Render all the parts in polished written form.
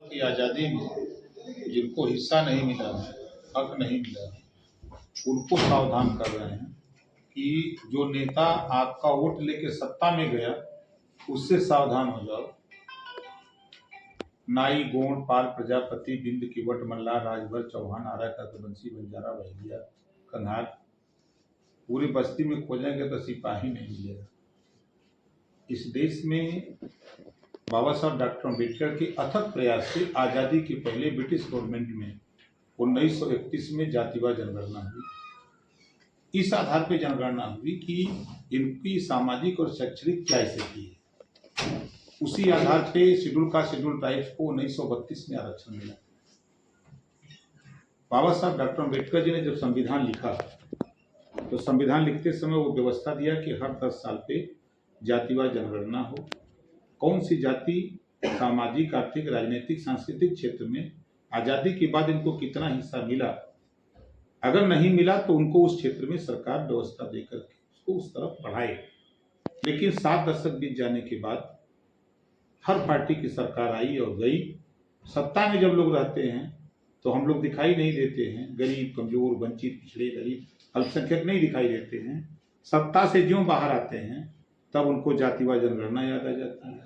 की आज़ादी में जिनको हिस्सा नहीं मिला है, हक नहीं मिला है, उनको सावधान कर रहे हैं कि जो नेता आपका वोट लेके सत्ता में गया उससे सावधान हो जाओ। नाई, गोंड, पाल, प्रजापति, बिंद, किवट, मल्लार, राजभर, चौहान, आरा, कर्कवंशी, बंजारा, बहेलिया, कन्हार, पूरी बस्ती में खोजेंगे तो सिपाही नहीं मिलेगा। इस देश में बाबा साहब डॉक्टर अम्बेडकर के अथक प्रयास से आज़ादी के पहले ब्रिटिश गवर्नमेंट में 1931 में जातिवार जनगणना हुई। इस आधार पर जनगणना हुई कि इनकी सामाजिक और शैक्षणिक क्या स्थिति है। उसी आधार पे शेड्यूल कास्ट शेड्यूल ट्राइब्स को 1932 में आरक्षण मिला। बाबा साहब डॉक्टर अम्बेडकर जी ने जब संविधान लिखा तो संविधान लिखते समय वो व्यवस्था दिया कि हर 10 साल पे जातिवार जनगणना हो। कौन सी जाति सामाजिक, आर्थिक, राजनीतिक, सांस्कृतिक क्षेत्र में आज़ादी के बाद इनको कितना हिस्सा मिला, अगर नहीं मिला तो उनको उस क्षेत्र में सरकार व्यवस्था देकर के उसको उस तरफ बढ़ाए। लेकिन 7 दशक बीत जाने के बाद हर पार्टी की सरकार आई और गई। सत्ता में जब लोग रहते हैं तो हम लोग दिखाई नहीं देते हैं, गरीब, कमजोर, वंचित, पिछड़े, गरीब, अल्पसंख्यक नहीं दिखाई देते हैं। सत्ता से ज्यों बाहर आते हैं तब उनको जातिवार जनगणना याद आ जाती है,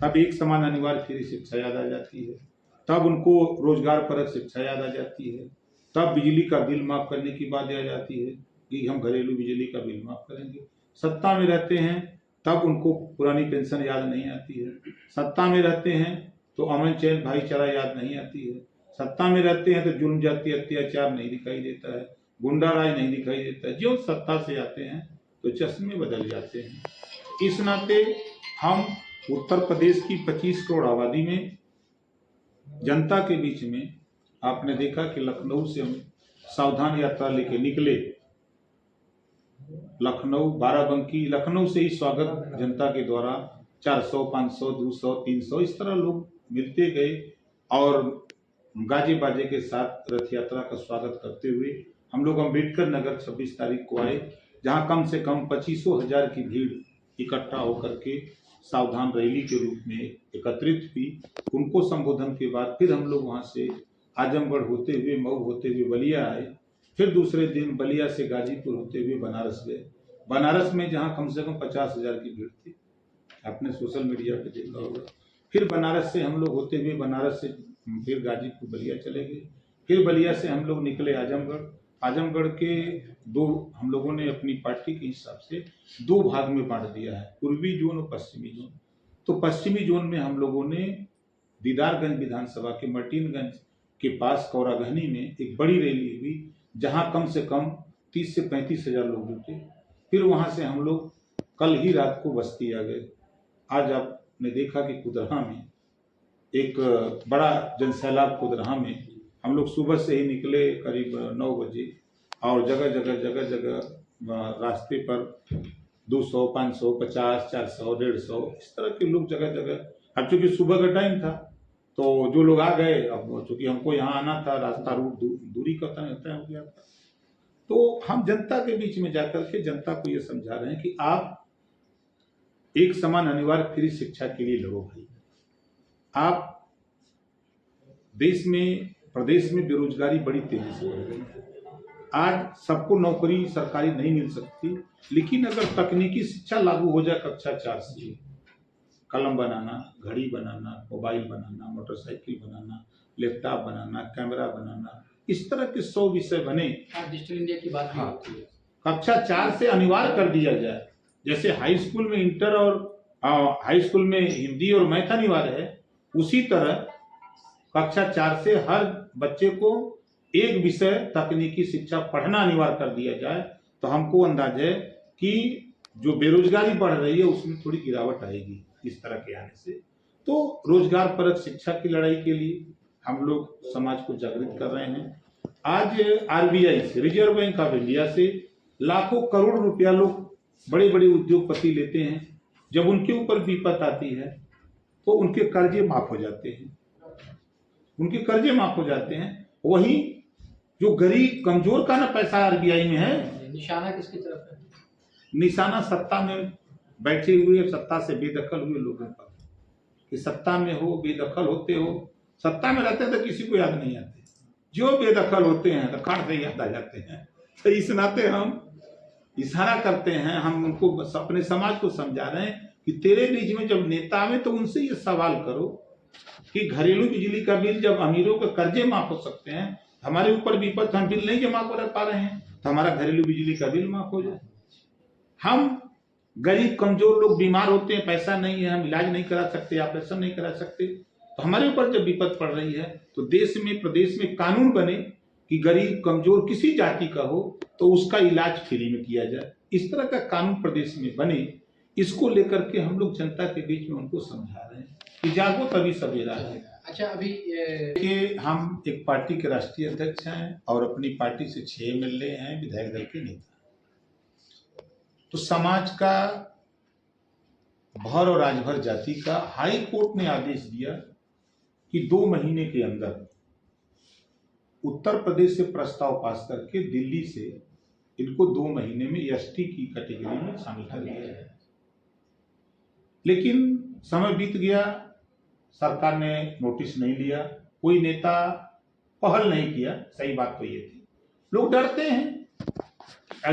तब एक समान अनिवार्य फ्री शिक्षा याद आ जाती है, तब उनको रोजगार परक शिक्षा याद आ जाती है, तब बिजली का बिल माफ करने की बात आ जाती है कि हम घरेलू बिजली का बिल माफ करेंगे। सत्ता में रहते हैं तब उनको पुरानी पेंशन याद नहीं आती है। सत्ता में रहते हैं तो अमन चैन भाईचारा याद नहीं आती है। सत्ता में रहते हैं तो जुल्म, जाति, अत्याचार नहीं दिखाई देता है, गुंडा राज नहीं दिखाई देता है। जो सत्ता से आते हैं तो चश्मे बदल जाते हैं। इस नाते हम उत्तर प्रदेश की 25 करोड़ आबादी में जनता के बीच में आपने देखा कि लखनऊ से हम सावधान यात्रा लेके निकले। लखनऊ, बाराबंकी, लखनऊ से ही स्वागत जनता के द्वारा 400, 500, 200, 300 इस तरह लोग मिलते गए और गाजे बाजे के साथ रथ यात्रा का स्वागत करते हुए हम लोग अम्बेडकर नगर 26 तारीख को आए, जहां कम से कम 25,000 की भीड़ इकट्ठा होकर के सावधान रैली के रूप में एकत्रित हुई। उनको संबोधन के बाद फिर हम लोग वहां से आजमगढ़ होते हुए, मऊ होते हुए बलिया आए। फिर दूसरे दिन बलिया से गाजीपुर होते हुए बनारस गए। बनारस में जहां कम से कम 50,000 की भीड़ थी, आपने सोशल मीडिया पे देखा होगा। फिर बनारस से हम लोग होते हुए बनारस से फिर गाजीपुर बलिया चले गए। फिर बलिया से हम लोग निकले आजमगढ़। आजमगढ़ के दो हम लोगों ने अपनी पार्टी के हिसाब से 2 भाग में बांट दिया है, पूर्वी जोन और पश्चिमी जोन। तो पश्चिमी जोन में हम लोगों ने दीदारगंज विधानसभा के मर्टिनगंज के पास कौरागहनी में एक बड़ी रैली हुई, जहां कम से कम 30 से 35,000 लोग जुटे। फिर वहां से हम लोग कल ही रात को बस्ती आ गए। आज आपने देखा कि कुदरहा में एक बड़ा जनसैलाब, कुदरहा में हम लोग सुबह से ही निकले करीब 9 बजे और जगह जगह रास्ते पर 200, 500, 50, 400, 150 इस तरह के लोग जगह जगह। अब चूंकि सुबह का टाइम था तो जो लोग आ गए, अब चूंकि हमको यहाँ आना था, रास्ता रूट दूरी का तय हो गया था, तो हम जनता के बीच में जाकर के जनता को ये समझा रहे हैं कि आप एक समान अनिवार्य फ्री शिक्षा के लिए लड़ो भाई। आप देश में, प्रदेश में बेरोजगारी बड़ी तेजी से बढ़ रही है। आज सबको नौकरी सरकारी नहीं मिल सकती, लेकिन अगर तकनीकी शिक्षा लागू हो जाए कक्षा 4 से, कलम बनाना, घड़ी बनाना, मोबाइल बनाना, मोटरसाइकिल बनाना, लैपटॉप बनाना, कैमरा बनाना, इस तरह के 100 विषय बने। डिजिटल इंडिया की बात होती है। कक्षा 4 से अनिवार्य कर दिया जाए। जैसे हाई स्कूल में इंटर और हाई स्कूल में हिंदी और मैथ अनिवार्य है, उसी तरह कक्षा 4 से हर बच्चे को एक विषय तकनीकी शिक्षा पढ़ना अनिवार्य कर दिया जाए, तो हमको अंदाज है कि जो बेरोजगारी बढ़ रही है उसमें थोड़ी गिरावट आएगी इस तरह के आने से। तो रोजगार परक शिक्षा की लड़ाई के लिए हम लोग समाज को जागृत कर रहे हैं। आज आरबीआई से, रिजर्व बैंक ऑफ इंडिया से लाखों करोड़ रुपया लोग बड़े बड़े उद्योगपति लेते हैं। जब उनके ऊपर विपत आती है तो उनके कर्जे माफ हो जाते हैं, उनके कर्जे माफ हो जाते हैं। वही जो गरीब कमजोर का ना पैसा आरबीआई में है, निशाना किसकी तरफ है? निशाना सत्ता में बैठे हुए, सत्ता से बेदखल हुए लोगों पर। कि सत्ता में हो, बेदखल होते हो सत्ता में रहते हैं तो किसी को याद नहीं आते, जो बेदखल होते हैं तो काट से याद आ जाते हैं। तो इस नाते हम इशारा करते हैं, हम उनको अपने समाज को समझा रहे हैं कि तेरे बीच में जब नेता में तो उनसे ये सवाल करो कि घरेलू बिजली का बिल जब अमीरों के कर्जे माफ हो सकते हैं, हमारे ऊपर विपद, हम बिल नहीं जमा कर पा रहे हैं तो हमारा घरेलू बिजली का बिल माफ हो जाए। हम गरीब कमजोर लोग बीमार होते हैं, पैसा नहीं है, हम इलाज नहीं करा सकते, ऑपरेशन नहीं करा सकते, तो हमारे ऊपर जब विपद पड़ रही है तो देश में प्रदेश में कानून बने कि गरीब कमजोर किसी जाति का हो तो उसका इलाज फ्री में किया जाए। इस तरह का कानून प्रदेश में बने, इसको लेकर के हम लोग जनता के बीच में उनको समझा रहे हैं कि जागो तभी सवेरा है। अच्छा, अभी कि हम एक पार्टी के राष्ट्रीय अध्यक्ष हैं और अपनी पार्टी से 6 एमएलए हैं, विधायक दल के नेता। तो समाज का भर और राजभर जाति का हाई कोर्ट ने आदेश दिया कि 2 महीने के अंदर उत्तर प्रदेश से प्रस्ताव पास करके दिल्ली से इनको 2 महीने में एसटी की कैटेगरी में शामिल कर दिया है। लेकिन समय बीत गया, सरकार ने नोटिस नहीं लिया, कोई नेता पहल नहीं किया। सही बात तो ये थी, लोग डरते हैं,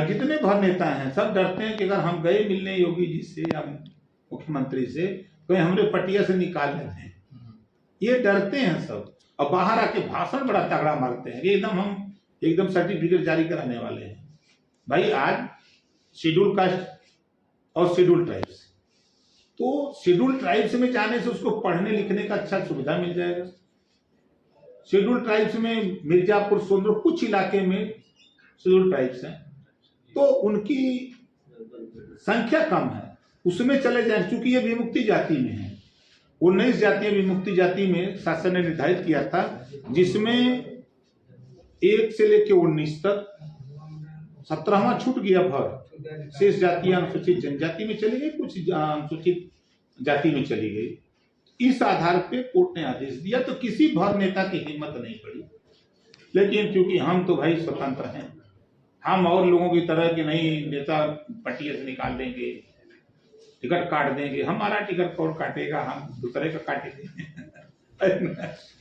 जितने भर नेता हैं सब डरते हैं कि अगर हम गए मिलने योगी जी से या मुख्यमंत्री से तो हमरे पटिया से निकाल लेते हैं, ये डरते हैं सब। और बाहर आके भाषण बड़ा तगड़ा मारते हैं, हम एकदम सर्टिफिकेट जारी कराने वाले हैं। भाई आज शेड्यूल कास्ट और शेड्यूल ट्राइब्स, तो शेड्यूल ट्राइब्स में जाने से उसको पढ़ने लिखने का अच्छा सुविधा मिल जाएगा। शेड्यूल ट्राइब्स में मिर्जापुर, सोनभद्र, कुछ इलाके में शेड्यूल ट्राइब्स हैं तो उनकी संख्या कम है, उसमें चले जाए। चूंकि ये विमुक्ति जाति में है, 19 जातियां विमुक्ति जाति में शासन ने निर्धारित किया था, जिसमें 1 से लेकर 19 तक 17वां छूट गया भर, शेष जातियां अनुसूचित जनजाति में चली गई, कुछ अनुसूचित जाति में चली गई। इस आधार पे कोर्ट ने आदेश दिया तो किसी भर नेता की हिम्मत नहीं पड़ी। लेकिन क्योंकि हम तो भाई स्वतंत्र हैं, हम और लोगों की तरह के नहीं नेता पटिया से निकाल देंगे, टिकट काट देंगे, हमारा टिकट कौन काटेगा, हम दूसरे का काटेंगे।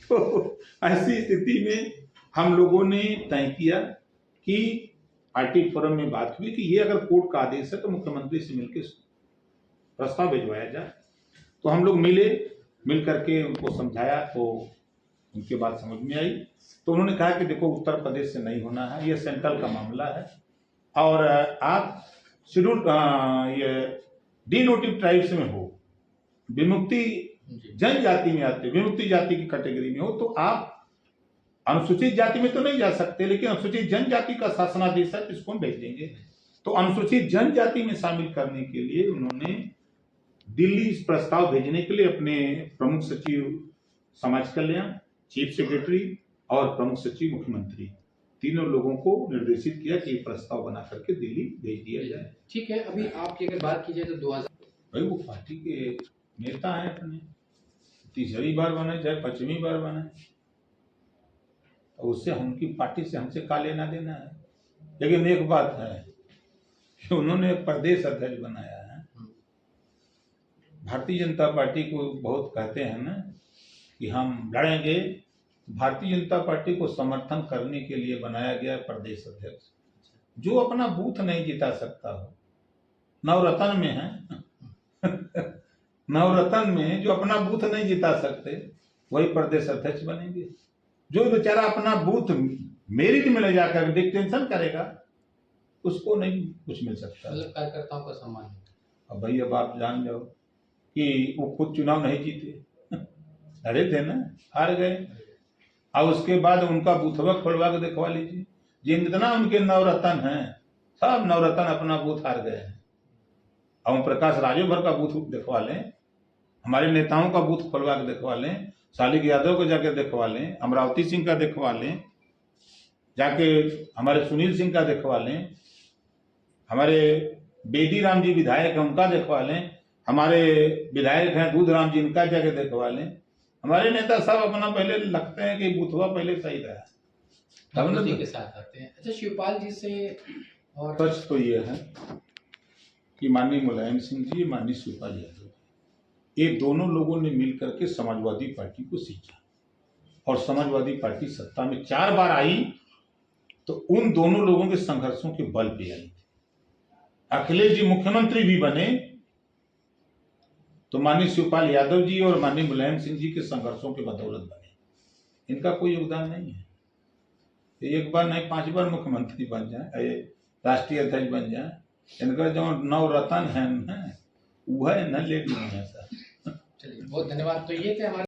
तो ऐसी स्थिति में हम लोगों ने तय किया कि पार्टी फोरम में बात हुई कि ये अगर कोर्ट का आदेश है तो मुख्यमंत्री से मिलकर प्रस्ताव भिजवाया जाए। तो हम लोग मिल करके उनको समझाया तो उनके बात समझ में आई। तो उन्होंने कहा कि देखो उत्तर प्रदेश से नहीं होना है, ये सेंट्रल का मामला है और आप शेड्यूल ये डिनोटिव ट्राइब्स में हो, विमुक्ति जनजाति में आते, विमुक्ति जाति की कैटेगरी में हो तो आप अनुसूचित जाति में तो नहीं जा सकते, लेकिन अनुसूचित जनजाति का शासनादेश है, इसको हम भेज देंगे। तो अनुसूचित जनजाति में शामिल करने के लिए उन्होंने दिल्ली इस प्रस्ताव भेजने के लिए अपने प्रमुख सचिव समाज कल्याण, चीफ सेक्रेटरी और प्रमुख सचिव मुख्यमंत्री, तीनों लोगों को निर्देशित किया कि प्रस्ताव बना करके दिल्ली भेज दिया जाए। ठीक है, अभी आपकी अगर बात की जाए तो 2000 भाई वो पार्टी के नेता हैं, अपने 3री बार बने चाहे 5वीं बार बने, तो उससे उनकी पार्टी से हमसे का लेना देना है। लेकिन एक बात है कि उन्होंने एक प्रदेश अध्यक्ष बनाया है। भारतीय जनता पार्टी को बहुत कहते हैं ना कि हम लड़ेंगे, भारतीय जनता पार्टी को समर्थन करने के लिए बनाया गया प्रदेश अध्यक्ष। जो अपना बूथ नहीं जिता सकता हो, नवरत्न में है नवरत्न में जो अपना बूथ नहीं जिता सकते वही प्रदेश अध्यक्ष बनेंगे। जो बेचारा अपना बूथ मेरिट में ले जाकर डिक्टेंशन करेगा उसको नहीं कुछ मिल सकता। मतलब कार्यकर्ताओं का सम्मान है। अब भाई अब आप जान जाओ कि वो खुद चुनाव नहीं जीते, लड़े थे ना, हार गए, और उसके बाद उनका बूथवा खोलवा के दिखवा लीजिए, जितना उनके नवरत्न हैं सब नवरत्न अपना बूथ हार गए हैं। ओम प्रकाश राजू भर का बूथ दिखवा लें, हमारे नेताओं का बूथ खोलवा के दिखवा लें, शालिक यादव को जाके दिखवा लें, अमरावती सिंह का दिखवा लें, जाके हमारे सुनील सिंह का दिखवा लें, हमारे बेदी राम जी विधायक हैं उनका दिखवा लें, हमारे विधायक हैं दूध राम जी, इनका जाके दिखवा लें। हमारे नेता सब अपना पहले लगते हैं कि बूथवा पहले सही रहा तब ना के साथ आते हैं। अच्छा, शिवपाल जी से और सच तो ये है कि माननीय मुलायम सिंह जी, माननीय शिवपाल यादव, ये दोनों लोगों ने मिल करके समाजवादी पार्टी को सींचा। और समाजवादी पार्टी सत्ता में 4 बार आई, तो उन दोनों लोगों के संघर्षों के बल पे आई। अखिलेश जी मुख्यमंत्री भी बने तो माननीय शिवपाल यादव जी और माननीय मुलायम सिंह जी के संघर्षों के बदौलत बने। इनका कोई योगदान नहीं है। एक बार नहीं 5 बार मुख्यमंत्री बन जाए, राष्ट्रीय अध्यक्ष बन जाए, इनका जो नवरत्न है न वह न ले सर। चलिए बहुत धन्यवाद। तो ये थे हमारे